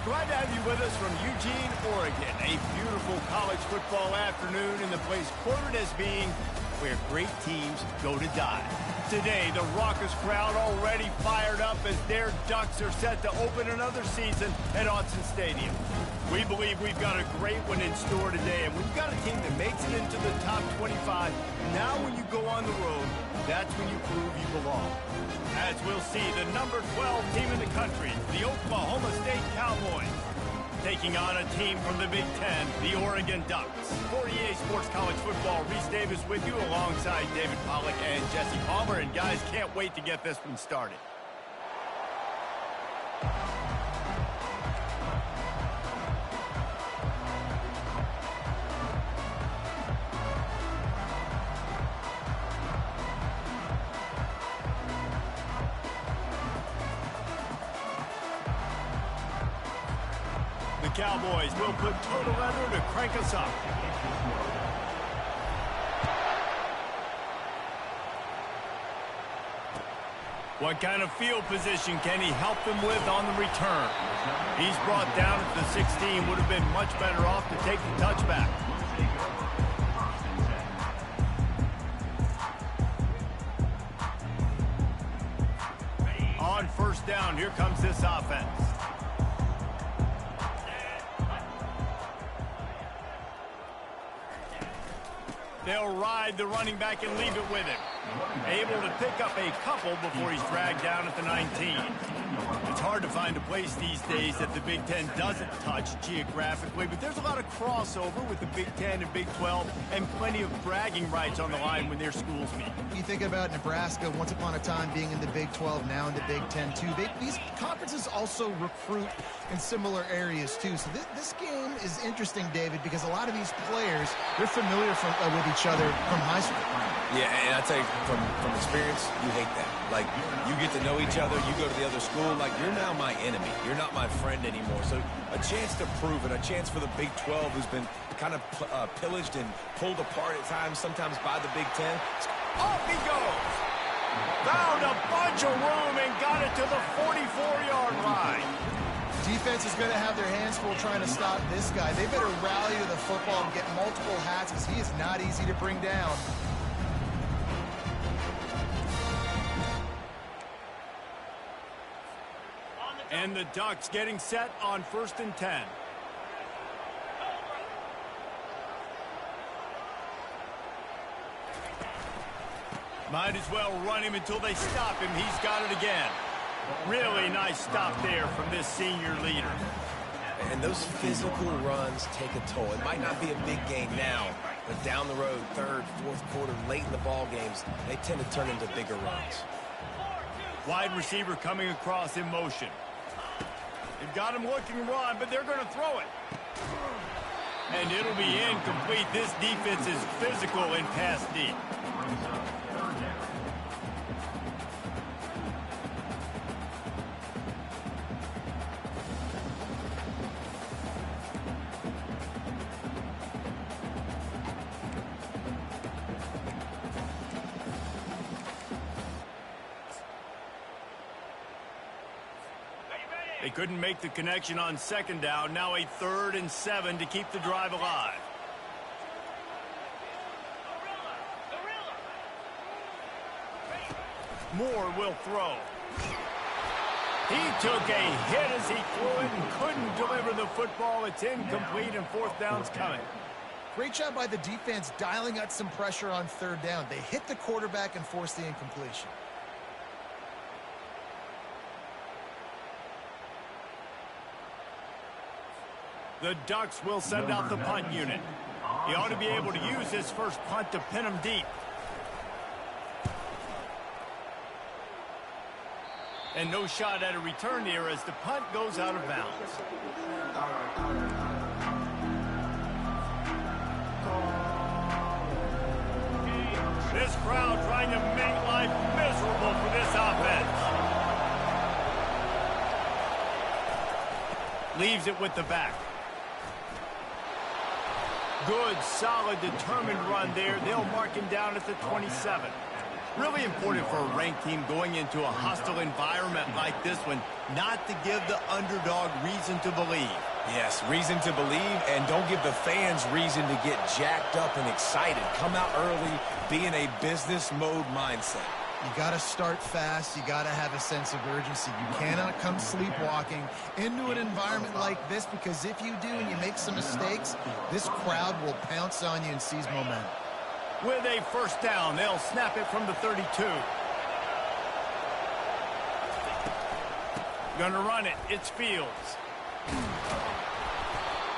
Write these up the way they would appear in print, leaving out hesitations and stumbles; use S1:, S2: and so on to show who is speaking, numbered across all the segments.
S1: Glad to have you with us from Eugene, Oregon. A beautiful college football afternoon in the place quoted as being where great teams go to die. Today, the raucous crowd already fired up as their Ducks are set to open another season at Autzen Stadium. We believe we've got a great one in store today, and when you've got a team that makes it into the top 25, now when you go on the road, that's when you prove you belong. As we'll see, the number 12 team in the country, the Oklahoma State Cowboys, taking on a team from the Big Ten, the Oregon Ducks. For EA Sports College Football, Reese Davis with you alongside David Pollack and Jesse Palmer. And guys, can't wait to get this one started. The Cowboys will put total leather to crank us up. What kind of field position can he help them with on the return? He's brought down at the 16, would have been much better off to take the touchback. On first down, here comes this offense. They'll ride the running back and leave it with him. Able to pick up a couple before he's dragged down at the 19. It's hard to find a place these days that the Big Ten doesn't touch geographically, but there's a lot of crossover with the Big Ten and Big 12 and plenty of bragging rights on the line when their schools meet.
S2: You think about Nebraska once upon a time being in the Big 12, now in the Big 10 too. These conferences also recruit in similar areas too. So this game is interesting, David, because a lot of these players, they're familiar with each other from high school.
S3: Yeah, and I tell you, from experience, you hate that. Like, you get to know each other, you go to the other school, like, you're now my enemy. You're not my friend anymore. So a chance to prove it, a chance for the Big 12, who's been kind of pillaged and pulled apart at times, sometimes by the Big 10.
S1: Off he goes! Found a bunch of room and got it to the 44-yard line.
S2: Defense is going to have their hands full trying to stop this guy. They better rally to the football and get multiple hats because he is not easy to bring down.
S1: And the Ducks getting set on 1st and 10. Might as well run him until they stop him. He's got it again. Really nice stop there from this senior leader.
S3: And those physical runs take a toll. It might not be a big gain now, but down the road, third, fourth quarter, late in the ball games, they tend to turn into bigger runs.
S1: Wide receiver coming across in motion. They've got him looking run, but they're going to throw it. And it'll be incomplete. This defense is physical and pass deep. They couldn't make the connection on 2nd down. Now a 3rd and 7 to keep the drive alive. Moore will throw. He took a hit as he threw it and couldn't deliver the football. It's incomplete and 4th down's coming.
S2: Great job by the defense dialing out some pressure on 3rd down. They hit the quarterback and forced the incompletion.
S1: The Ducks will send out the punt unit. He ought to be able to use this first punt to pin him deep. And no shot at a return here as the punt goes out of bounds. This crowd trying to make life miserable for this offense. Leaves it with the back. Good, solid, determined run there. They'll mark him down at the 27. Really important for a ranked team going into a hostile environment like this one, not to give the underdog reason to believe.
S3: Yes, reason to believe, and don't give the fans reason to get jacked up and excited. Come out early, be in a business mode mindset.
S2: You got to start fast. You got to have a sense of urgency. You cannot come sleepwalking into an environment like this, because if you do and you make some mistakes, this crowd will pounce on you and seize momentum.
S1: With a first down, they'll snap it from the 32. Gonna run it. It's Fields.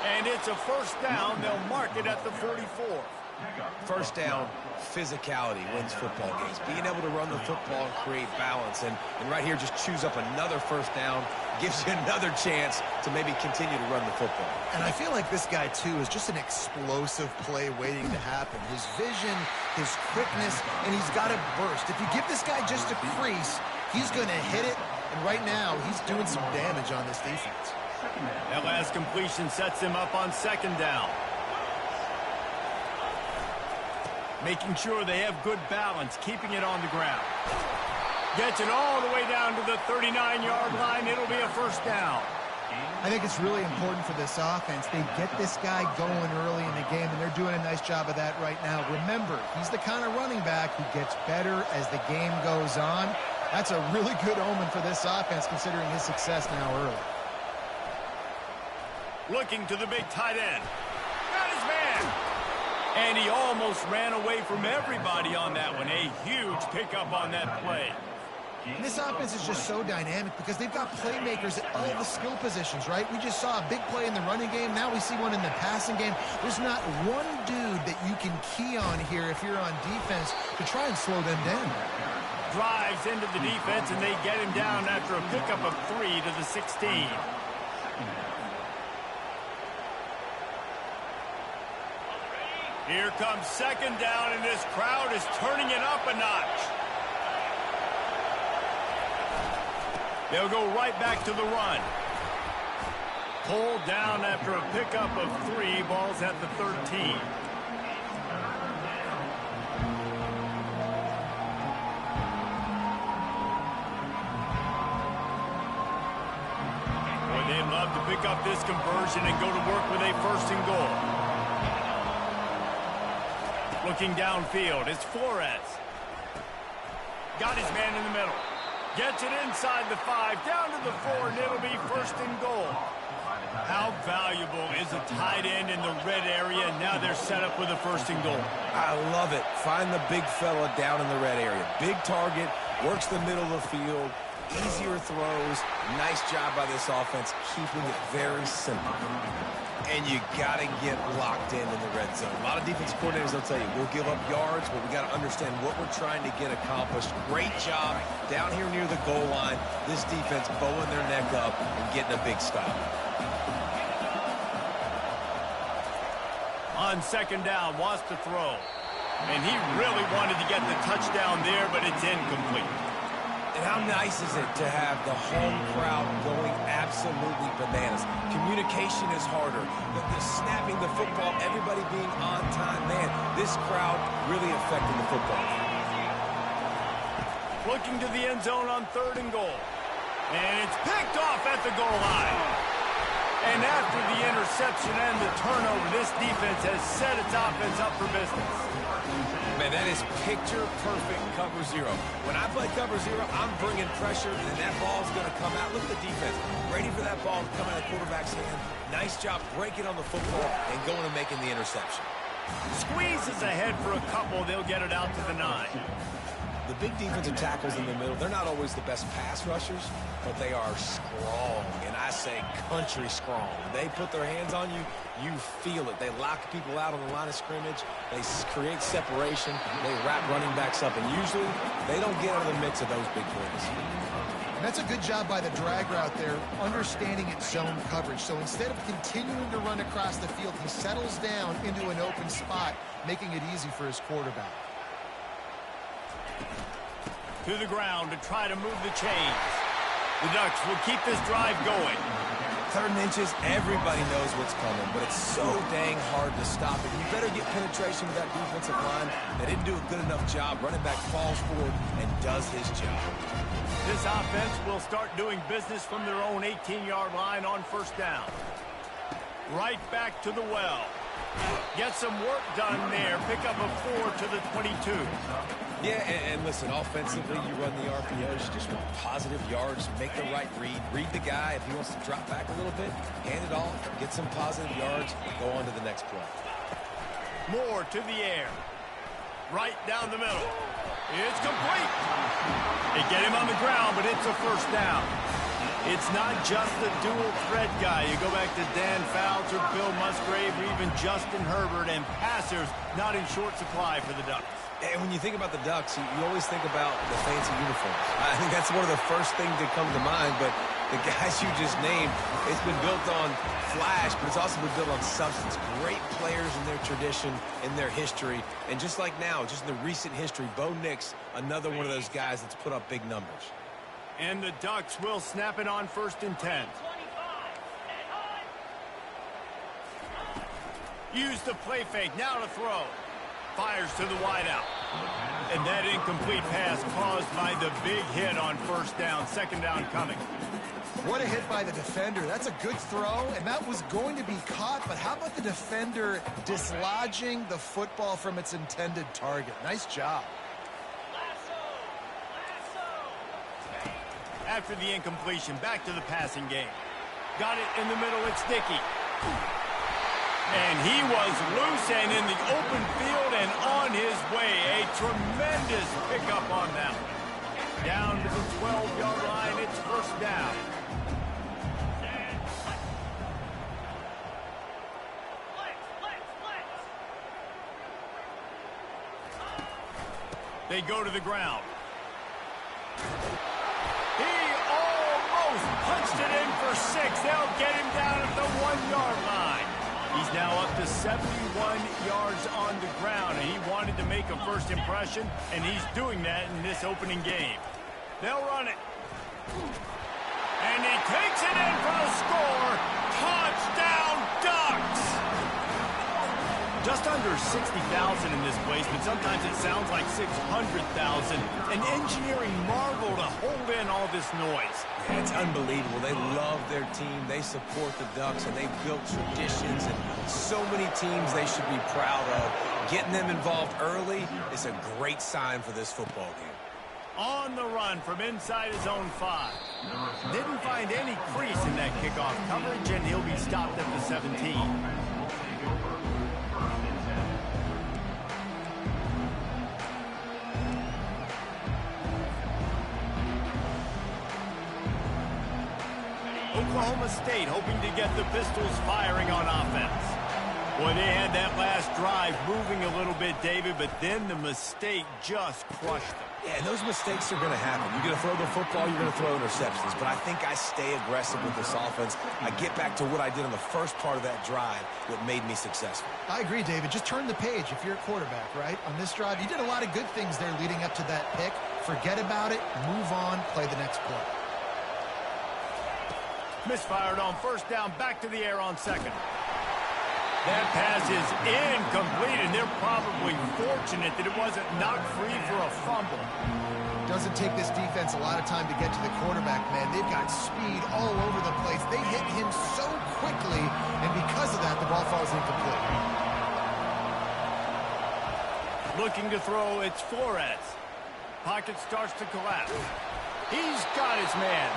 S1: And it's a first down. They'll mark it at the 44.
S3: First down, physicality wins football games. Being able to run the football and create balance. And right here, just choose up another first down. Gives you another chance to maybe continue to run the football.
S2: And I feel like this guy, too, is just an explosive play waiting to happen. His vision, his quickness, and he's got to burst. If you give this guy just a crease, he's going to hit it. And right now, he's doing some damage on this defense.
S1: That last completion sets him up on second down. Making sure they have good balance, keeping it on the ground. Gets it all the way down to the 39-yard line. It'll be a first down.
S2: I think it's really important for this offense. They get this guy going early in the game, and they're doing a nice job of that right now. Remember, he's the kind of running back who gets better as the game goes on. That's a really good omen for this offense, considering his success now early.
S1: Looking to the big tight end. Got his man. And he almost ran away from everybody on that one. A huge pickup on that play.
S2: And this offense is just so dynamic because they've got playmakers at all the skill positions, right? We just saw a big play in the running game. Now we see one in the passing game. There's not one dude that you can key on here if you're on defense to try and slow them down.
S1: Drives into the defense, and they get him down after a pickup of 3 to the 16. Here comes second down, and this crowd is turning it up a notch. They'll go right back to the run. Pulled down after a pickup of 3, balls at the 13. Boy, they'd love to pick up this conversion and go to work with a first and goal. Looking downfield, it's Flores. Got his man in the middle. Gets it inside the 5, down to the 4, and it'll be first and goal. How valuable is a tight end in the red area? Now they're set up with a first and goal.
S3: I love it. Find the big fella down in the red area. Big target, works the middle of the field, easier throws. Nice job by this offense, keeping it very simple. And you got to get locked in the red zone. A lot of defense coordinators, they'll tell you, we'll give up yards, but we got to understand what we're trying to get accomplished. Great job down here near the goal line. This defense bowing their neck up and getting a big stop.
S1: On second down, wants to throw. And he really wanted to get the touchdown there, but it's incomplete.
S3: And how nice is it to have the home crowd going absolutely bananas? Communication is harder. The snapping the football, everybody being on time. Man, this crowd really affecting the football game.
S1: Looking to the end zone on third and goal. And it's picked off at the goal line. And after the interception and the turnover, this defense has set its offense up for business.
S3: Man, that is picture-perfect cover 0. When I play cover 0, I'm bringing pressure, and that ball's going to come out. Look at the defense. Ready for that ball to come out of the quarterback's hand. Nice job breaking on the football and going and making the interception.
S1: Squeezes ahead for a couple. They'll get it out to the 9.
S3: The big defensive tackles in the middle, they're not always the best pass rushers, but they are strong, and I say country strong. They put their hands on you, you feel it. They lock people out on the line of scrimmage. They create separation. They wrap running backs up, and usually they don't get out of the mix of those big plays.
S2: And that's a good job by the drag route there, understanding its zone coverage. So instead of continuing to run across the field, he settles down into an open spot, making it easy for his quarterback.
S1: To the ground to try to move the chains. The Ducks will keep this drive going.
S3: 3rd and inches, everybody knows what's coming, but it's so dang hard to stop it. You better get penetration with that defensive line. They didn't do a good enough job. Running back falls forward and does his job.
S1: This offense will start doing business from their own 18-yard line on 1st down. Right back to the well. Get some work done there. Pick up a 4 to the 22.
S3: Yeah, and listen, offensively, you run the RPOs, you just want positive yards, make the right read. Read the guy. If he wants to drop back a little bit, hand it off, get some positive yards, go on to the next play.
S1: Moore to the air. Right down the middle. It's complete. They get him on the ground, but it's a 1st down. It's not just the dual threat guy. You go back to Dan Fouts or Bill Musgrave or even Justin Herbert, and passers not in short supply for the Ducks.
S3: And when you think about the Ducks, you always think about the fancy uniforms. I think that's one of the first things that come to mind, but the guys you just named, it's been built on flash, but it's also been built on substance. Great players in their tradition, in their history, and just like now, just in the recent history, Bo Nix, another one of those guys that's put up big numbers.
S1: And the Ducks will snap it on 1st and 10. Use the play fake, now to throw. Fires to the wideout. And that incomplete pass caused by the big hit on 1st down. 2nd down coming.
S2: What a hit by the defender. That's a good throw, and that was going to be caught, but how about the defender dislodging the football from its intended target? Nice job.
S1: After the incompletion, back to the passing game. Got it in the middle, it's Dickey. And he was loose and in the open field and on his way. A tremendous pickup on that one. Down to the 12-yard line, it's 1st down. They go to the ground. He almost punched it in for 6. They'll get him down at the 1-yard line. He's now up to 71 yards on the ground, and he wanted to make a first impression, and he's doing that in this opening game. They'll run it. And he takes it in for the score. Touchdown, Ducks! Just under 60,000 in this place, but sometimes it sounds like 600,000. An engineering marvel to hold in all this noise.
S3: Yeah, it's unbelievable. They love their team. They support the Ducks, and they've built traditions and so many teams they should be proud of. Getting them involved early is a great sign for this football game.
S1: On the run from inside his own 5. Didn't find any crease in that kickoff coverage, and he'll be stopped at the 17. Oklahoma State hoping to get the Pistols firing on offense. Boy, they had that last drive moving a little bit, David, but then the mistake just crushed them.
S3: Yeah, and those mistakes are going to happen. You're going to throw the football, you're going to throw interceptions, but I think I stay aggressive with this offense. I get back to what I did on the first part of that drive, what made me successful.
S2: I agree, David. Just turn the page if you're a quarterback, right? On this drive, you did a lot of good things there leading up to that pick. Forget about it, move on, play the next play.
S1: Misfired on 1st down, back to the air on 2nd. That pass is incomplete, and they're probably fortunate that it wasn't knocked free for a fumble.
S2: Doesn't take this defense a lot of time to get to the quarterback, man. They've got speed all over the place. They hit him so quickly, and because of that, the ball falls incomplete.
S1: Looking to throw, it's Flores. Pocket starts to collapse. He's got his man.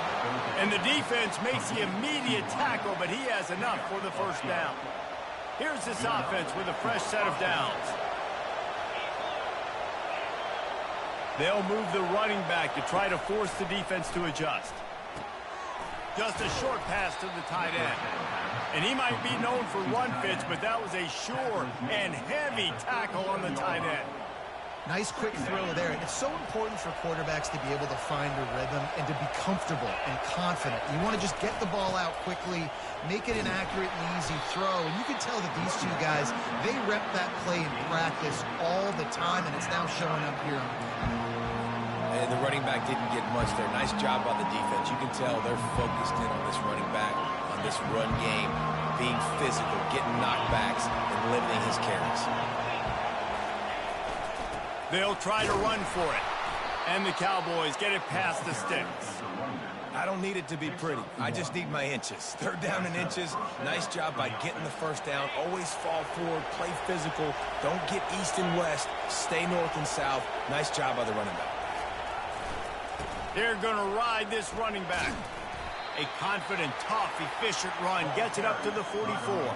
S1: And the defense makes the immediate tackle, but he has enough for the 1st down. Here's this offense with a fresh set of downs. They'll move the running back to try to force the defense to adjust. Just a short pass to the tight end. And he might be known for run fits, but that was a sure and heavy tackle on the tight end.
S2: Nice quick throw there. It's so important for quarterbacks to be able to find a rhythm and to be comfortable and confident. You want to just get the ball out quickly, make it an accurate and easy throw. And you can tell that these two guys, they rep that play in practice all the time, and it's now showing up here on the field.
S3: and the running back didn't get much there. Nice job by the defense. You can tell they're focused in on this running back, on this run game, being physical, getting knockbacks, and limiting his carries.
S1: They'll try to run for it. And the Cowboys get it past the sticks.
S3: I don't need it to be pretty. I just need my inches. 3rd down and inches. Nice job by getting the 1st down. Always fall forward, play physical. Don't get east and west. Stay north and south. Nice job by the running back.
S1: They're going to ride this running back. A confident, tough, efficient run gets it up to the 44.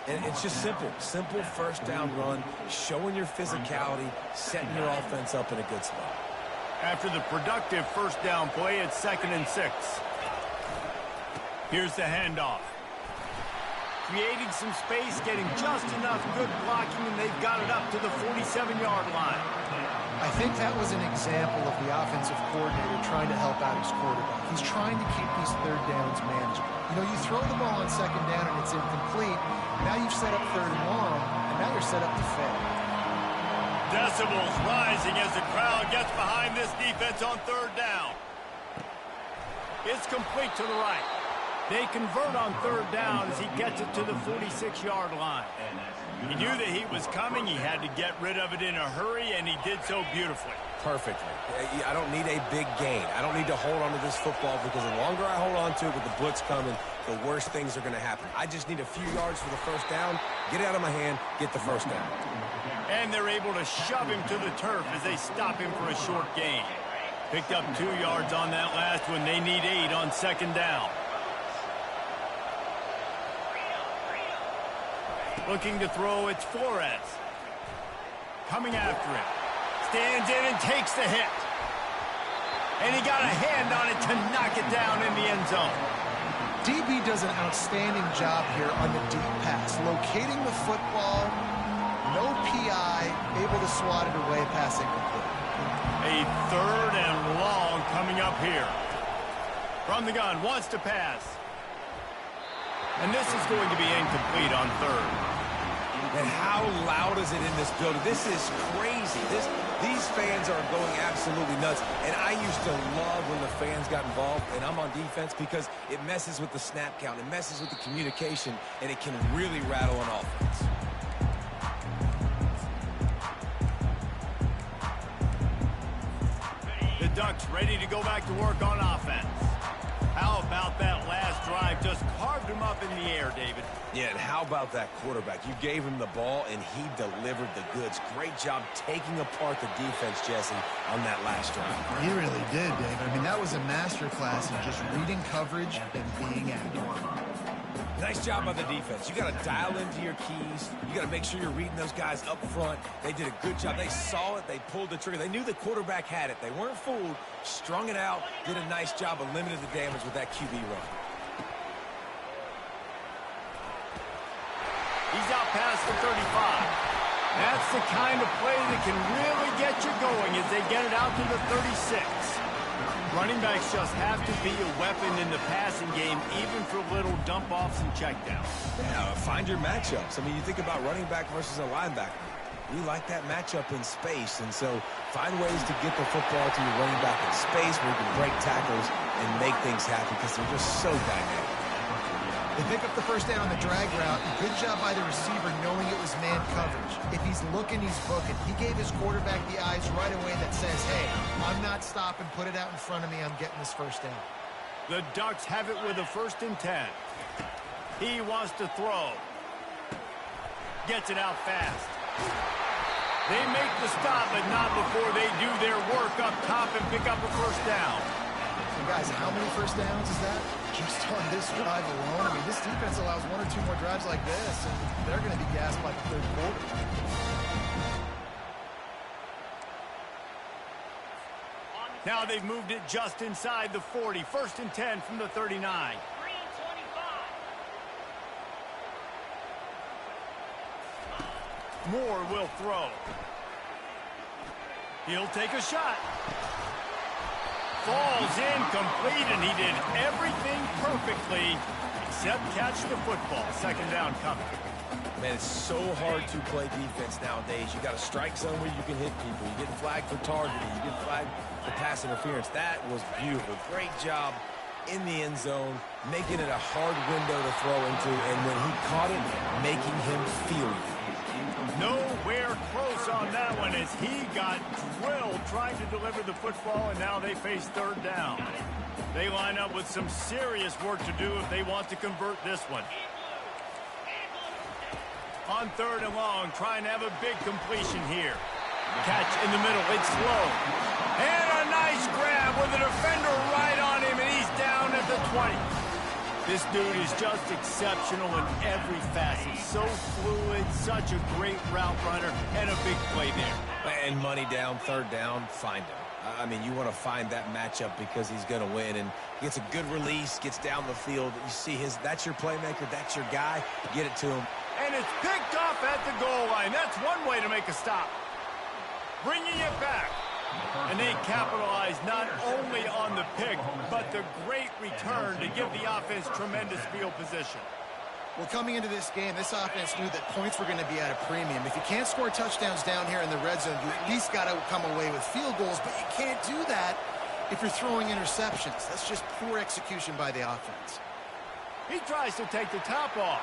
S3: And it's just simple. Simple 1st down run, showing your physicality, setting your offense up in a good spot.
S1: After the productive 1st down play, it's 2nd and 6. Here's the handoff. Creating some space, getting just enough good blocking, and they've got it up to the 47-yard line.
S2: I think that was an example of the offensive coordinator trying to help out his quarterback. He's trying to keep these 3rd downs manageable. You know, you throw the ball on 2nd down and it's incomplete. Now you've set up 3rd and long, and now you're set up to fail.
S1: Decibels rising as the crowd gets behind this defense on 3rd down. It's complete to the right. They convert on 3rd down as he gets it to the 46-yard line. He knew the heat was coming. He had to get rid of it in a hurry, and he did so beautifully.
S3: Perfectly. I don't need a big gain. I don't need to hold on to this football because the longer I hold on to it with the blitz coming, the worse things are going to happen. I just need a few yards for the 1st down, get it out of my hand, get the 1st down.
S1: And they're able to shove him to the turf as they stop him for a short gain. Picked up 2 yards on that last one. They need 8 on 2nd down. Looking to throw, it's Flores. Coming after him. Stands in and takes the hit. And he got a hand on it to knock it down in the end zone.
S2: DB does an outstanding job here on the deep pass, locating the football, no PI, able to swat it away, pass incomplete.
S1: A 3rd and long coming up here. From the gun, wants to pass. And this is going to be incomplete on 3rd.
S3: And how loud is it in this building? This is crazy. These fans are going absolutely nuts. And I used to love when the fans got involved, and I'm on defense, because it messes with the snap count. It messes with the communication, and it can really rattle an offense.
S1: The Ducks ready to go back to work on offense. How about that last drive? Just carved him up in the air, David.
S3: Yeah, and how about that quarterback? You gave him the ball, and he delivered the goods. Great job taking apart the defense, Jesse, on that last drive.
S2: He really did, David. I mean, that was a masterclass in just reading coverage and being accurate.
S3: Nice job by the defense. You got to dial into your keys. You got to make sure you're reading those guys up front. They did a good job. They saw it. They pulled the trigger. They knew the quarterback had it. They weren't fooled. Strung it out. Did a nice job of limiting the damage with that QB run.
S1: He's out past the 35. That's the kind of play that can really get you going as they get it out to the 36. Running backs just have to be a weapon in the passing game, even for little dump-offs and checkdowns.
S3: Yeah, find your matchups. I mean, you think about running back versus a linebacker. We like that matchup in space, and so find ways to get the football to your running back in space where you can break tackles and make things happen because they're just so dynamic.
S2: They pick up the 1st down on the drag route. Good job by the receiver knowing it was man coverage. If he's looking, he's booking. He gave his quarterback the eyes right away that says, hey, I'm not stopping. Put it out in front of me. I'm getting this 1st down.
S1: The Ducks have it with a 1st and 10. He wants to throw. Gets it out fast. They make the stop, but not before they do their work up top and pick up a 1st down.
S2: So, guys, how many 1st downs is that? Just on this drive alone. I mean, this defense allows 1 or 2 more drives like this, and they're going to be gassed by the 3rd quarter.
S1: Now they've moved it just inside the 40. 1st and 10 from the 39. Moore will throw. He'll take a shot. Falls incomplete, and he did everything perfectly except catch the football. 2nd down coming.
S3: Man, it's so hard to play defense nowadays. You got a strike zone where you can hit people. You get flagged for targeting. You get flagged for pass interference. That was beautiful. Great job in the end zone, making it a hard window to throw into, and when he caught it, making him feel it.
S1: Nowhere close on that one as he got drilled trying to deliver the football, and now they face third down. They line up with some serious work to do if they want to convert this one. On third and long, trying to have a big completion here. Catch in the middle, it's low. And a nice grab with a defender right on him, and he's down at the 20. This dude is just exceptional in every facet. So fluid, such a great route runner, and a big play there.
S3: And money down, third down, find him. I mean, you want to find that matchup because he's going to win, and gets a good release, gets down the field. You see that's your playmaker, that's your guy. Get it to him.
S1: And it's picked off at the goal line. That's one way to make a stop. Bringing it back. And they capitalize not only on the pick, but the great return to give the offense tremendous field position.
S2: Well, coming into this game, this offense knew that points were going to be at a premium. If you can't score touchdowns down here in the red zone, you at least got to come away with field goals, but you can't do that if you're throwing interceptions. That's just poor execution by the offense.
S1: He tries to take the top off.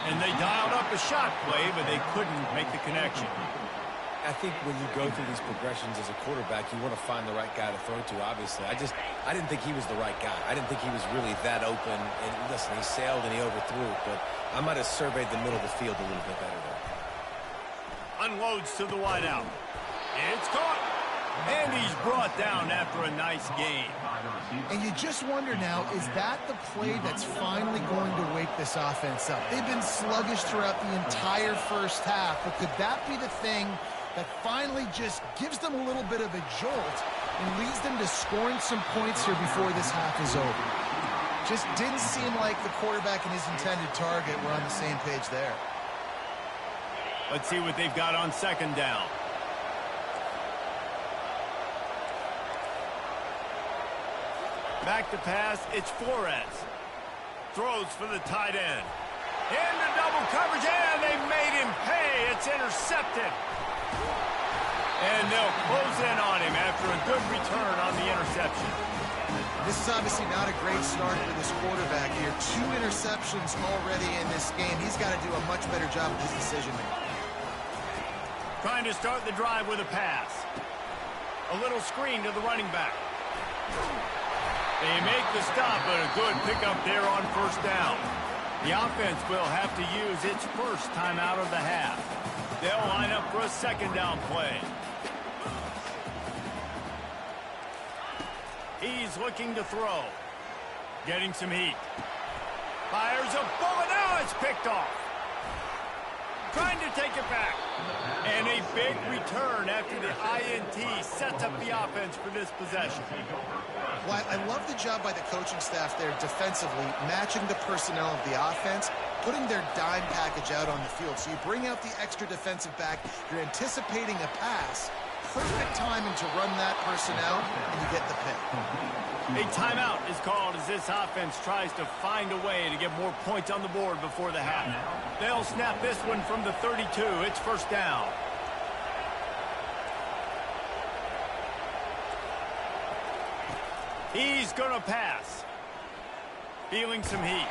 S1: And they dialed up a shot play, but they couldn't make the connection.
S3: I think when you go through these progressions as a quarterback, you want to find the right guy to throw to, obviously. I didn't think he was the right guy. I didn't think he was really that open. And listen, he sailed and he overthrew it, but I might have surveyed the middle of the field a little bit better there.
S1: Unloads to the wideout. It's caught. And he's brought down after a nice gain.
S2: And you just wonder now, is that the play that's finally going to wake this offense up? They've been sluggish throughout the entire first half, but could that be the thing that finally just gives them a little bit of a jolt and leads them to scoring some points here before this half is over? Just didn't seem like the quarterback and his intended target were on the same page there.
S1: Let's see what they've got on second down. Back to pass, it's Flores. Throws for the tight end. Into double coverage, and they made him pay. It's intercepted. And they'll close in on him after a good return on the interception.
S2: This is obviously not a great start for this quarterback here. 2 interceptions already in this game. He's got to do a much better job of his decision-making.
S1: Trying to start the drive with a pass. A little screen to the running back. They make the stop, but a good pickup there on first down. The offense will have to use its first timeout of the half. They'll line up for a second down play. He's looking to throw. Getting some heat. Fires a bullet. Now it's picked off. Trying to take it back. And a big return after the INT sets up the offense for this possession.
S2: Well, I love the job by the coaching staff there defensively, matching the personnel of the offense, putting their dime package out on the field. So you bring out the extra defensive back, you're anticipating a pass, perfect timing to run that personnel, and you get the pick.
S1: A timeout is called as this offense tries to find a way to get more points on the board before the half. They'll snap this one from the 32. It's first down. He's going to pass. Feeling some heat.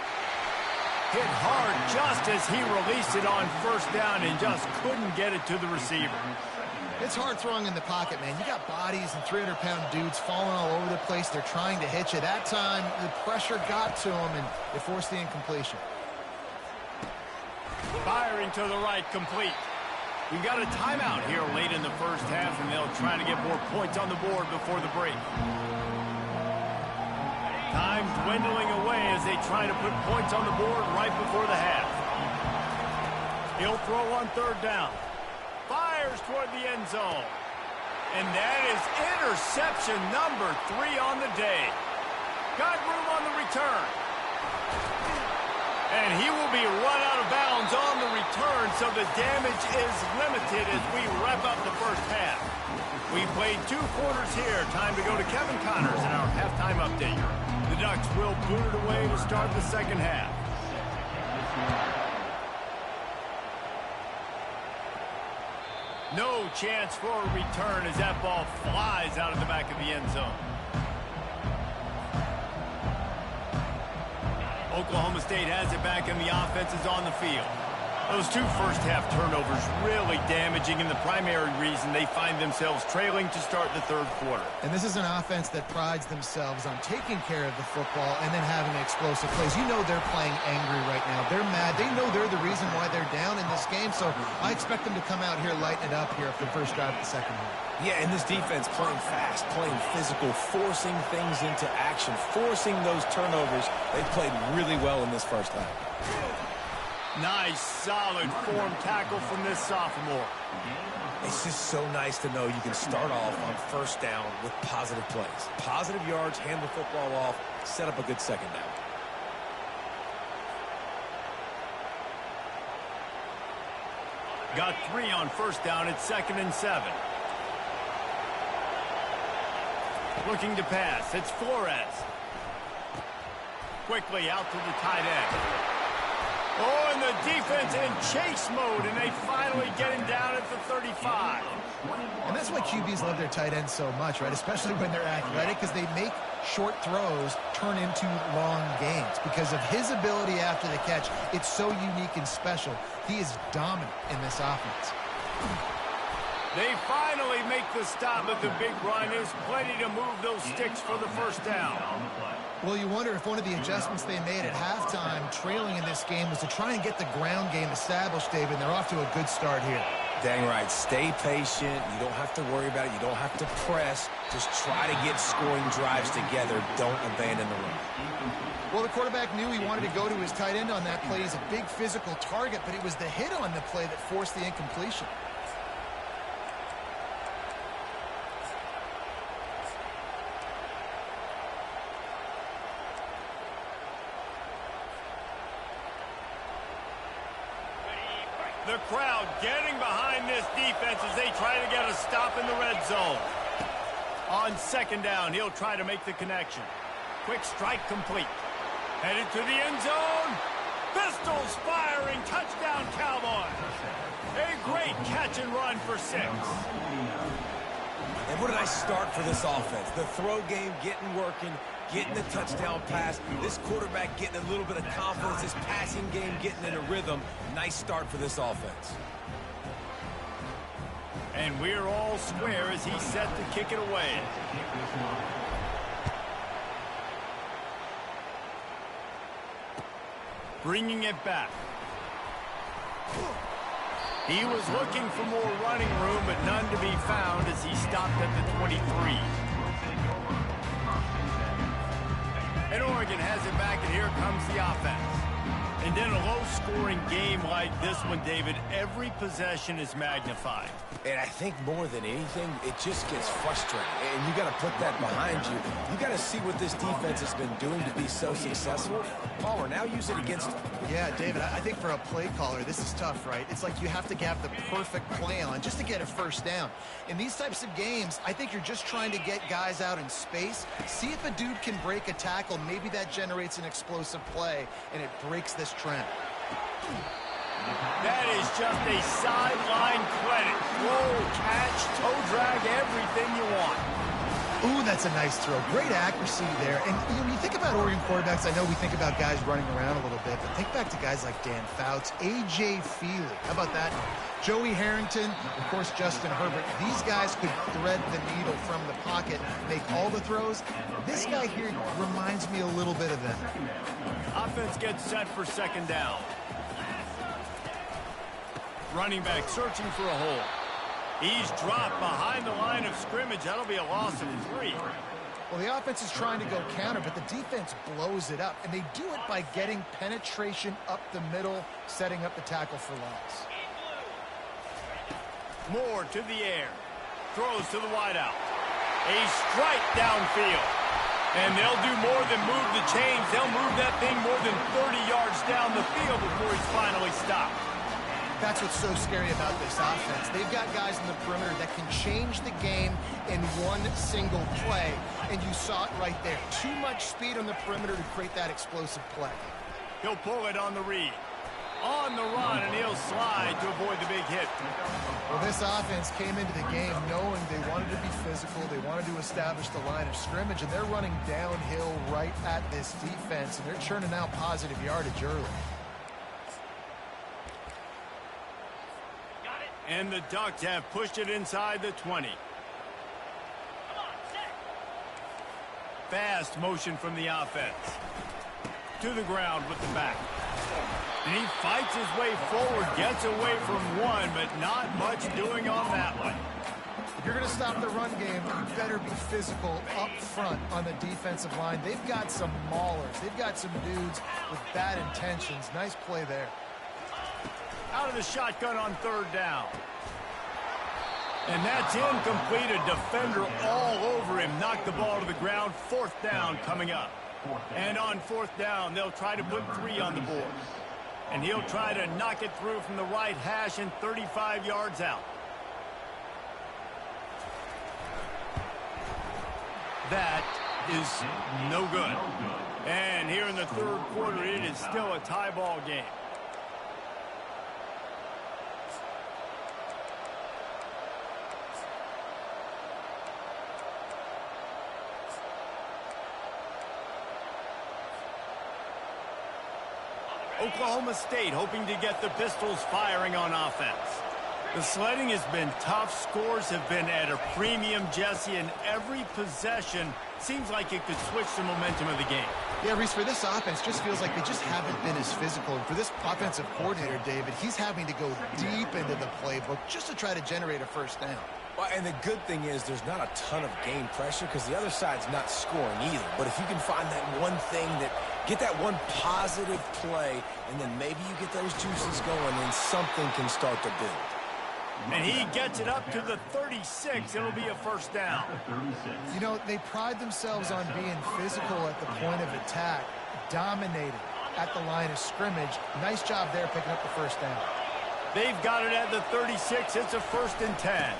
S1: Hit hard just as he released it on first down and just couldn't get it to the receiver.
S2: It's hard throwing in the pocket, man. You got bodies and 300-pound dudes falling all over the place. They're trying to hit you. That time, the pressure got to him, and it forced the incompletion.
S1: Firing to the right, complete. We've got a timeout here late in the first half, and they'll try to get more points on the board before the break. Time dwindling away as they try to put points on the board right before the half. He'll throw on third down. Fires toward the end zone. And that is interception number 3 on the day. Got room on the return. And he will be run out of bounds on the return, so the damage is limited as we wrap up the first half. We played 2 quarters here. Time to go to Kevin Connors in our halftime update. The Ducks will boot it away to start the second half. No chance for a return as that ball flies out of the back of the end zone. Oklahoma State has it back and the offense is on the field. Those two first-half turnovers really damaging, and the primary reason they find themselves trailing to start the third quarter.
S2: And this is an offense that prides themselves on taking care of the football and then having explosive plays. You know they're playing angry right now. They're mad. They know they're the reason why they're down in this game, so I expect them to come out here, lighten it up here for the first drive of the second half.
S3: Yeah, and this defense playing fast, playing physical, forcing things into action, forcing those turnovers. They played really well in this first half.
S1: Nice, solid form tackle from this sophomore.
S3: It's just so nice to know you can start off on first down with positive plays. Positive yards, hand the football off, set up a good second down.
S1: Got 3 on first down. It's 2nd and 7. Looking to pass. It's Flores. Quickly out to the tight end. Oh, and the defense in chase mode, and they finally get him down at the 35.
S2: And that's why QBs love their tight ends so much, right? Especially when they're athletic, because they make short throws turn into long gains. Because of his ability after the catch, it's so unique and special. He is dominant in this offense.
S1: They finally make the stop at the big run. Is plenty to move those sticks for the first down.
S2: Well, you wonder if one of the adjustments they made at halftime, trailing in this game, was to try and get the ground game established, David. They're off to a good start here.
S3: Dang right. Stay patient. You don't have to worry about it. You don't have to press. Just try to get scoring drives together. Don't abandon the run.
S2: Well, the quarterback knew he wanted to go to his tight end on that play. He's a big physical target, but it was the hit on the play that forced the incompletion.
S1: The crowd getting behind this defense as they try to get a stop in the red zone. On second down, he'll try to make the connection. Quick strike complete. Headed to the end zone. Pistols firing. Touchdown, Cowboys. A great catch and run for 6.
S3: And what a nice start for this offense. The throw game getting working, getting the touchdown pass. This quarterback getting a little bit of confidence. This passing game getting in a rhythm. Nice start for this offense.
S1: And we're all square as he's set to kick it away. Bringing it back. He was looking for more running room, but none to be found as he stopped at the 23. And Oregon has it back, and here comes the offense. And in a low-scoring game like this one, David, every possession is magnified.
S3: And I think more than anything, it just gets frustrating. And you got to put that behind you. You got to see what this defense has been doing to be so successful. Palmer, now use it against them.
S2: Yeah, David, I think for a play caller, this is tough, right? It's like you have to have the perfect play on just to get a first down. In these types of games, I think you're just trying to get guys out in space, see if a dude can break a tackle. Maybe that generates an explosive play, and it breaks this trend.
S1: That is just a sideline credit. Roll, catch, toe drag, everything you want.
S2: Ooh, that's a nice throw. Great accuracy there. And you know, when you think about Oregon quarterbacks, I know we think about guys running around a little bit, but think back to guys like Dan Fouts, A.J. Feely. How about that? Joey Harrington, of course, Justin Herbert. These guys could thread the needle from the pocket, make all the throws. This guy here reminds me a little bit of them.
S1: Offense gets set for second down. Running back searching for a hole. He's dropped behind the line of scrimmage. That'll be a loss of 3.
S2: Well, the offense is trying to go counter, but the defense blows it up, and they do it by getting penetration up the middle, setting up the tackle for loss.
S1: Moore to the air. Throws to the wideout. A strike downfield. And they'll do more than move the chains. They'll move that thing more than 30 yards down the field before he's finally stopped.
S2: That's what's so scary about this offense. They've got guys in the perimeter that can change the game in one single play, and you saw it right there. Too much speed on the perimeter to create that explosive play.
S1: He'll pull it on the read. On the run, and he'll slide to avoid the big hit.
S2: Well, this offense came into the game knowing they wanted to be physical, they wanted to establish the line of scrimmage, and they're running downhill right at this defense, and they're churning out positive yardage early.
S1: And the Ducks have pushed it inside the 20. Fast motion from the offense. To the ground with the back. And he fights his way forward, gets away from one, but not much doing on that one.
S2: If you're going to stop the run game, you better be physical up front on the defensive line. They've got some maulers. They've got some dudes with bad intentions. Nice play there.
S1: Out of the shotgun on third down. And that's incomplete. A defender all over him. Knocked the ball to the ground. Fourth down coming up. And on fourth down, they'll try to put 3 on the board. And he'll try to knock it through from the right hash and 35 yards out. That is no good. And here in the third quarter, it is still a tie ball game. Oklahoma State hoping to get the Pistols firing on offense. The sledding has been tough. Scores have been at a premium, Jesse, and every possession seems like it could switch the momentum of the game.
S2: Yeah, Reese, for this offense, just feels like they just haven't been as physical. And for this offensive coordinator, David, he's having to go deep into the playbook just to try to generate a first down.
S3: Well, and the good thing is there's not a ton of game pressure because the other side's not scoring either. But if you can find that one thing get that one positive play, and then maybe you get those juices going, and something can start to build.
S1: And he gets it up to the 36. It'll be a first down.
S2: You know, they pride themselves on being physical at the point of attack, dominating at the line of scrimmage. Nice job there picking up the first down.
S1: They've got it at the 36. It's a 1st and 10.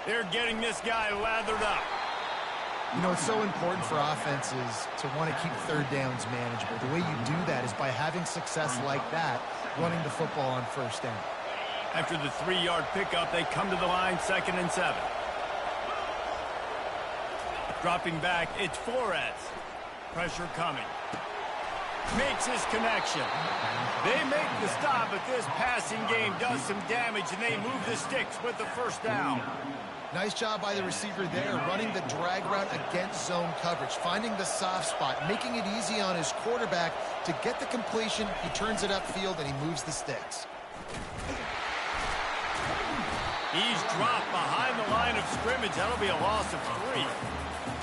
S1: They're getting this guy lathered up.
S2: You know, it's so important for offenses to want to keep third downs manageable. The way you do that is by having success like that, running the football on first down.
S1: After the 3-yard pickup, they come to the line, 2nd and 7. Dropping back, it's Flores. Pressure coming. Makes his connection. They make the stop, but this passing game does some damage, and they move the sticks with the first down.
S2: Nice job by the receiver there, running the drag route against zone coverage, finding the soft spot, making it easy on his quarterback to get the completion. He turns it upfield, and he moves the sticks.
S1: He's dropped behind the line of scrimmage. That'll be a loss of 3.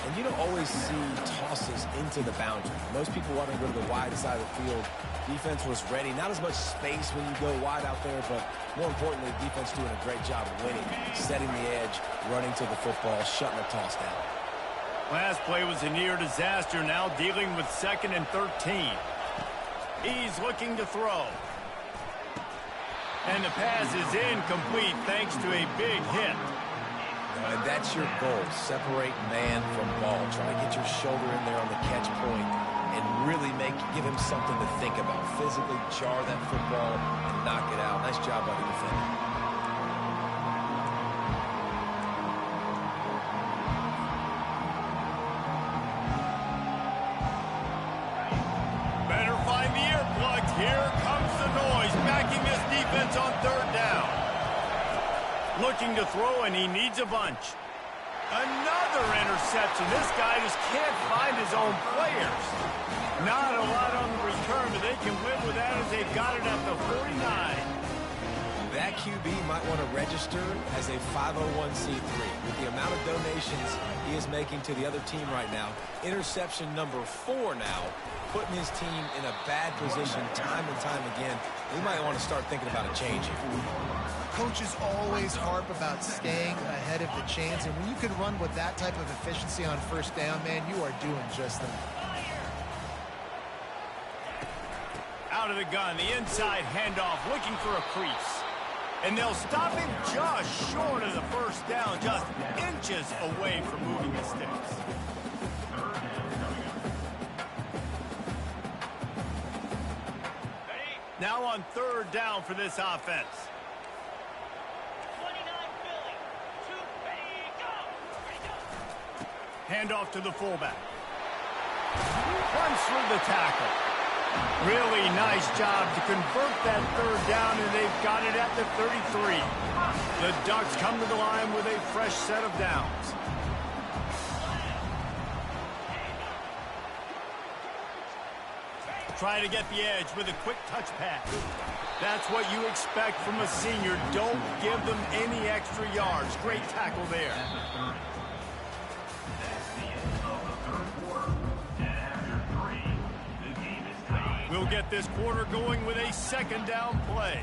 S3: And you don't always see tosses into the boundary. Most people want to go to the wide side of the field. Defense was ready. Not as much space when you go wide out there, but more importantly, defense doing a great job of winning, setting the edge, running to the football, shutting the toss down.
S1: Last play was a near disaster. Now dealing with 2nd and 13. He's looking to throw. And the pass is incomplete thanks to a big hit.
S3: And that's your goal. Separate man from ball. Try to get your shoulder in there on the catch point and really give him something to think about. Physically jar that football and knock it out. Nice job by the defender.
S1: Better find the earplugs. Here comes the noise, backing this defense on 3rd down. Looking to throw, and he needs a bunch. Another interception. This guy just can't find his own players. Not a lot on the return, but they can live with that as they've got it at the 49.
S3: That QB might want to register as a 501c3. With the amount of donations he is making to the other team right now, interception number 4 now, putting his team in a bad position time and time again. We might want to start thinking about a change here.
S2: Coaches always harp about staying ahead of the chains, and when you can run with that type of efficiency on first down, man, you are doing just that.
S1: Out of the gun, the inside handoff, looking for a crease. And they'll stop him just short of the first down, just inches away from moving the sticks. Now on third down for this offense.
S4: 29 Philly. 2 ready, go.
S1: Handoff to the fullback. Runs through the tackle. Really nice job to convert that third down, and they've got it at the 33. The Ducks come to the line with a fresh set of downs. Try to get the edge with a quick touch pass. That's what you expect from a senior. Don't give them any extra yards. Great tackle there. We'll get this quarter going with a second down play.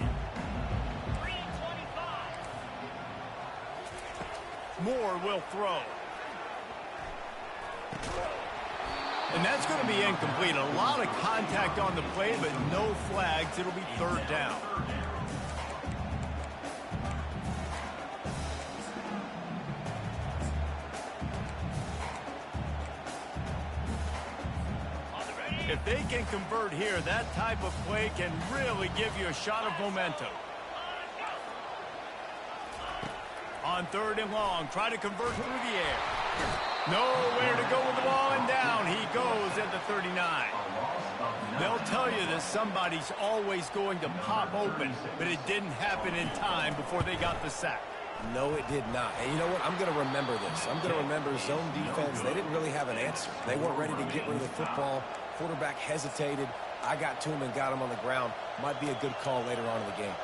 S4: 3-25.
S1: Moore will throw. And that's going to be incomplete. A lot of contact on the play, but no flags. It'll be third down. If they can convert here, that type of play can really give you a shot of momentum. On third and long, try to convert through the air. Nowhere to go with the ball, and down he goes at the 39. They'll tell you that somebody's always going to pop open, but it didn't happen in time before they got the sack.
S3: No, it did not. And you know what? I'm going to remember this. I'm going to remember zone defense. They didn't really have an answer. They weren't ready to get rid of the football. Quarterback hesitated. I got to him and got him on the ground. Might be a good call later on in the game.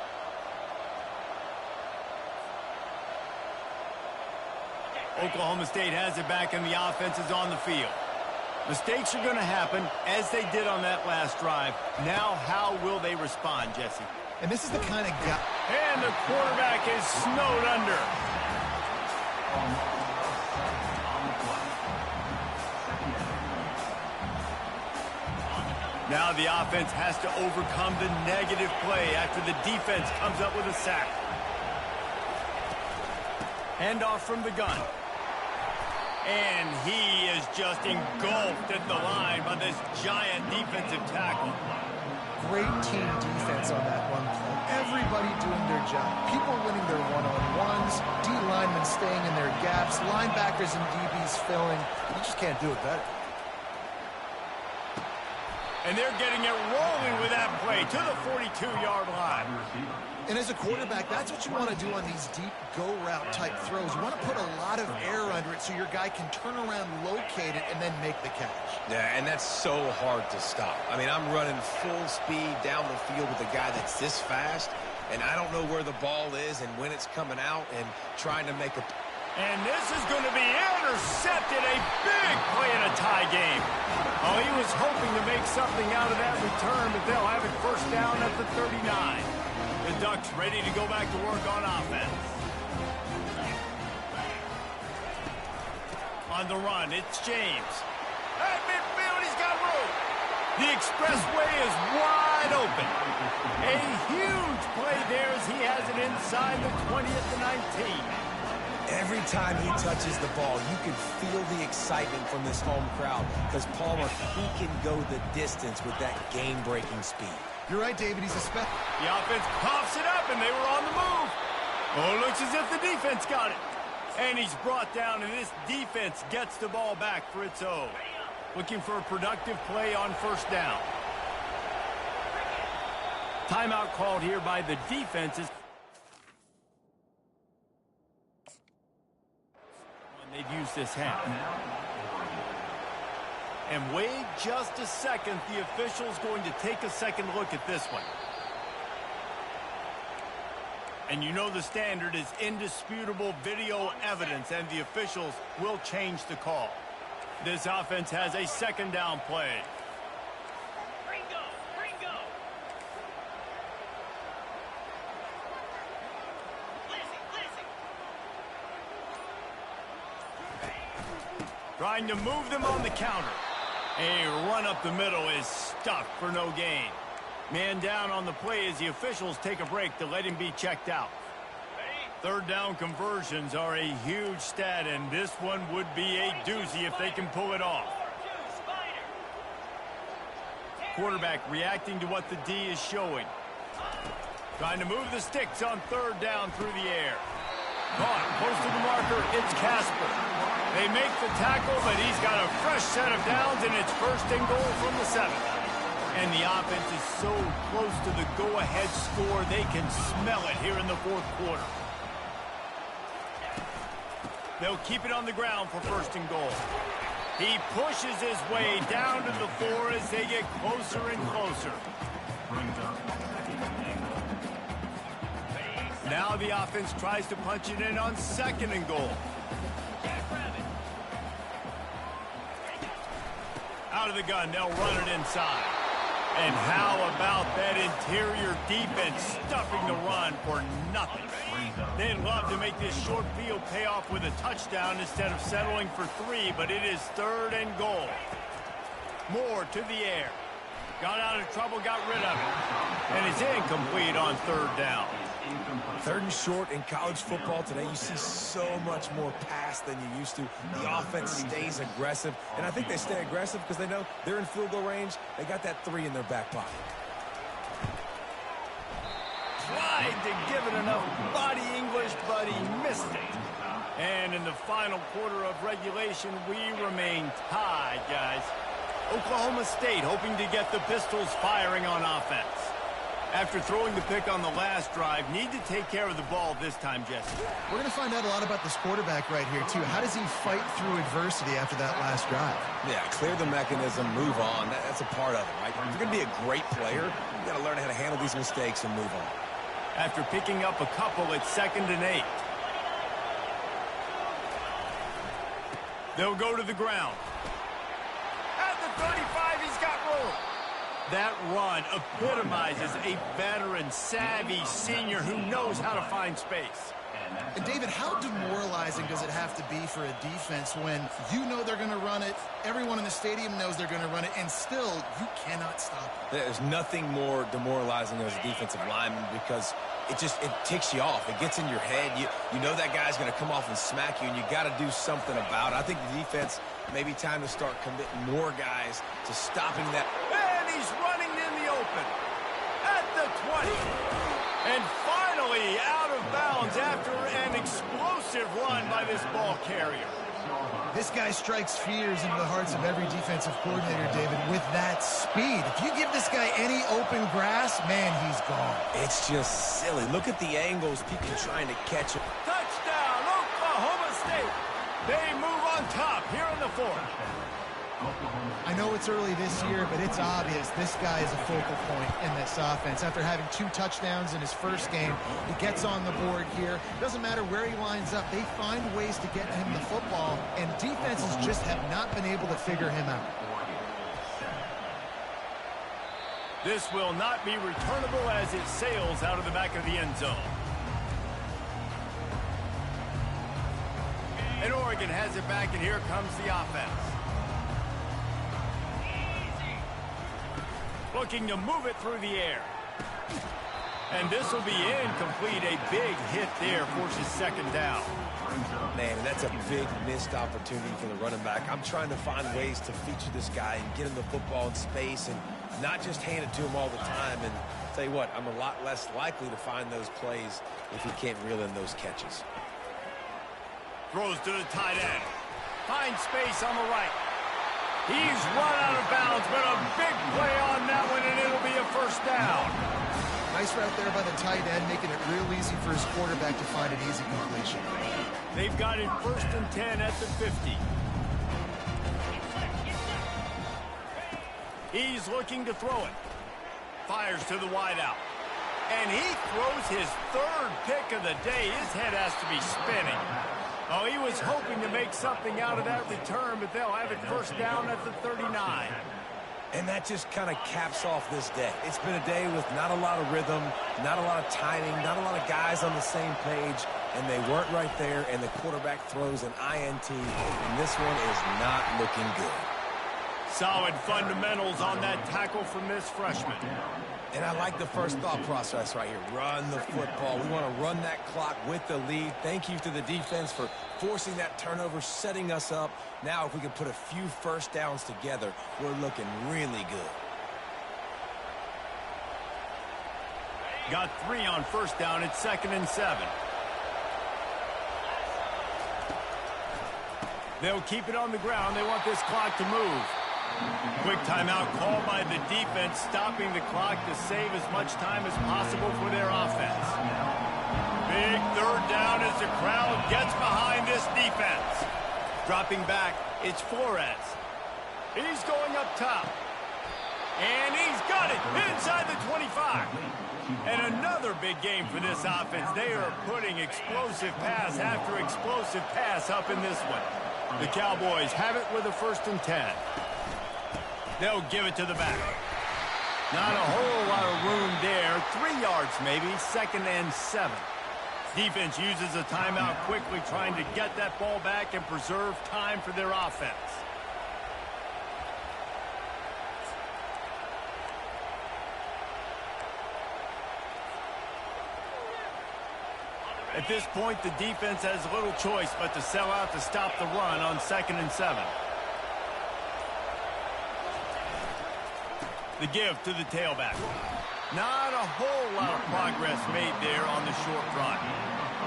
S1: Oklahoma State has it back, and the offense is on the field. Mistakes are going to happen, as they did on that last drive. Now, how will they respond, Jesse?
S2: And this is the kind of guy.
S1: And the quarterback is snowed under. Now the offense has to overcome the negative play after the defense comes up with a sack. Handoff from the gun. And he is just engulfed at the line by this giant defensive tackle.
S2: Great team defense on that one play. Everybody doing their job. People winning their one-on-ones, D linemen staying in their gaps, linebackers and DBs filling. You just can't do it better.
S1: And they're getting it rolling with that play to the 42-yard line.
S2: And as a quarterback, that's what you want to do on these deep go-route type throws. You want to put a lot of air under it so your guy can turn around, locate it, and then make the catch.
S3: Yeah, and that's so hard to stop. I mean, I'm running full speed down the field with a guy that's this fast, and I don't know where the ball is and when it's coming out and trying to make a...
S1: And this is going to be intercepted. A big play in a tie game. Oh, he was hoping to make something out of that return, but they'll have it first down at the 39. The Ducks ready to go back to work on offense. On the run, it's James. At midfield, he's got room. The expressway is wide open. A huge play there as he has it inside the 20 at the 19.
S3: Every time he touches the ball, you can feel the excitement from this home crowd because Palmer, he can go the distance with that game-breaking speed.
S2: You're right, David. He's a spec.
S1: The offense coughs it up, and they were on the move. Oh, it looks as if the defense got it. And he's brought down, and this defense gets the ball back for its own. Looking for a productive play on first down. Timeout called here by the defenses. They've used this half. And wait just a second. The official's going to take a second look at this one. And you know the standard is indisputable video evidence, and the officials will change the call. This offense has a second down play.
S4: Gringo, gringo.
S1: Trying to move them on the counter. A run up the middle is stuffed for no gain. Man down on the play as the officials take a break to let him be checked out. Third down conversions are a huge stat, and this one would be a doozy if they can pull it off. quarterback reacting to what the D is showing. Trying to move the sticks on third down through the air. Caught, close to the marker, it's Casper. They make the tackle, but he's got a fresh set of downs, and it's first and goal from the 7. And the offense is so close to the go-ahead score, they can smell it here in the fourth quarter. They'll keep it on the ground for first and goal. He pushes his way down to the 4 as they get closer and closer. Now the offense tries to punch it in on second and goal. Out of the gun, they'll run it inside. And how about that interior defense stuffing the run for nothing? They'd love to make this short field pay off with a touchdown instead of settling for 3, but it is third and goal. Moore to the air. Got out of trouble, got rid of it. And it's incomplete on third down.
S3: Third and short in college football today, you see so much more pass than you used to. The offense stays aggressive, and I think they stay aggressive because they know they're in field goal range. They got that 3 in their back pocket.
S1: Tried to give it enough body English, but he missed it. And in the final quarter of regulation, we remain tied, guys. Oklahoma State hoping to get the Pistols firing on offense. After throwing the pick on the last drive, need to take care of the ball this time, Jesse.
S2: We're going to find out a lot about this quarterback right here, too. How does he fight through adversity after that last drive?
S3: Yeah, clear the mechanism, move on. That's a part of it, right? If you're going to be a great player, you got to learn how to handle these mistakes and move on.
S1: After picking up a couple, it's 2nd and 8. They'll go to the ground. At the 35, he's got room. That run epitomizes a veteran, savvy senior who knows how to find space.
S2: And David, how demoralizing does it have to be for a defense when you know they're going to run it, everyone in the stadium knows they're going to run it, and still you cannot stop it?
S3: There's nothing more demoralizing as a defensive lineman because it ticks you off. It gets in your head. You know that guy's going to come off and smack you, and you got to do something about it. I think the defense maybe time to start committing more guys to stopping that.
S1: And he's running in the open at the 20. And finally out of bounds after an explosive run by this ball carrier.
S2: This guy strikes fears into the hearts of every defensive coordinator, David, with that speed. If you give this guy any open grass, man, he's gone.
S3: It's just silly. Look at the angles people trying to catch him.
S1: Touchdown, Oklahoma State. They move on top here in the 4th.
S2: I know it's early this year, but it's obvious this guy is a focal point in this offense. After having 2 touchdowns in his first game, he gets on the board here. Doesn't matter where he lines up. They find ways to get him the football, and defenses just have not been able to figure him out.
S1: This will not be returnable as it sails out of the back of the end zone. And Oregon has it back, and here comes the offense. Looking to move it through the air. And this will be incomplete. A big hit there forces 2nd down.
S3: Man, and that's a big missed opportunity for the running back. I'm trying to find ways to feature this guy and get him the football in space and not just hand it to him all the time. And tell you what, I'm a lot less likely to find those plays if he can't reel in those catches.
S1: Throws to the tight end. Finds space on the right. He's run out of bounds, but a big play on that one, and it'll be a first down.
S2: Nice route there by the tight end, making it real easy for his quarterback to find an easy completion.
S1: They've got it 1st and 10 at the 50. He's looking to throw it. Fires to the wideout. And he throws his 3rd pick of the day. His head has to be spinning. Oh, he was hoping to make something out of that return, but they'll have it first down at the 39.
S3: And that just kind of caps off this day. It's been a day with not a lot of rhythm, not a lot of timing, not a lot of guys on the same page, and they weren't right there, and the quarterback throws an INT, and this one is not looking good.
S1: Solid fundamentals on that tackle from this freshman.
S3: And I like the first thought process right here. Run the football. We want to run that clock with the lead. Thank you to the defense for forcing that turnover, setting us up. Now, if we can put a few first downs together, we're looking really good.
S1: Got 3 on first down. It's 2nd and 7. They'll keep it on the ground. They want this clock to move. Quick timeout called by the defense, stopping the clock to save as much time as possible for their offense. Big 3rd down as the crowd gets behind this defense. Dropping back, it's Flores. He's going up top. And he's got it inside the 25. And another big game for this offense. They are putting explosive pass after explosive pass up in this one. The Cowboys have it with a 1st and 10. They'll give it to the back. Not a whole lot of room there. 3 yards maybe, 2nd and 7. Defense uses a timeout quickly, trying to get that ball back and preserve time for their offense. At this point, the defense has little choice but to sell out to stop the run on 2nd and 7. The give to the tailback. Not a whole lot of progress made there on the short run.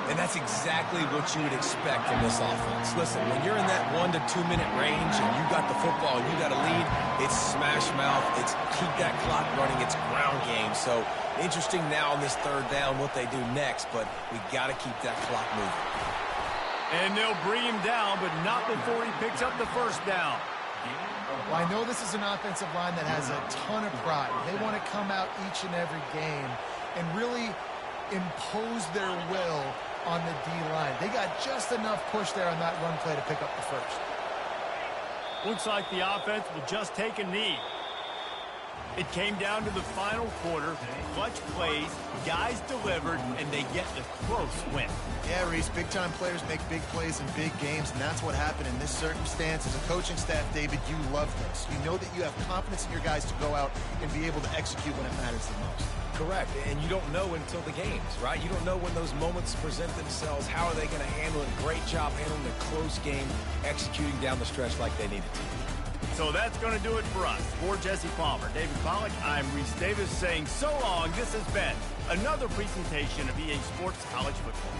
S3: And that's exactly what you would expect from this offense. Listen, when you're in that 1 to 2 minute range and you got the football, you got a lead, it's smash mouth, it's keep that clock running, it's ground game. So interesting now on this 3rd down what they do next, but we got to keep that clock moving.
S1: And they'll bring him down, but not before he picks up the 1st down.
S2: Well, I know this is an offensive line that has a ton of pride. They want to come out each and every game and really impose their will on the D-line. They got just enough push there on that run play to pick up the 1st.
S1: Looks like the offense will just take a knee. It came down to the final quarter. Clutch plays, guys delivered, and they get the close win.
S2: Yeah, Reese, big-time players make big plays in big games, and that's what happened in this circumstance. As a coaching staff, David, you love this. You know that you have confidence in your guys to go out and be able to execute when it matters the most.
S3: Correct, and you don't know until the games, right? You don't know when those moments present themselves. How are they going to handle it? Great job handling a close game, executing down the stretch like they needed to.
S1: So that's going to do it for us. For Jesse Palmer, David Pollack, I'm Reese Davis saying so long. This has been another presentation of EA Sports College Football.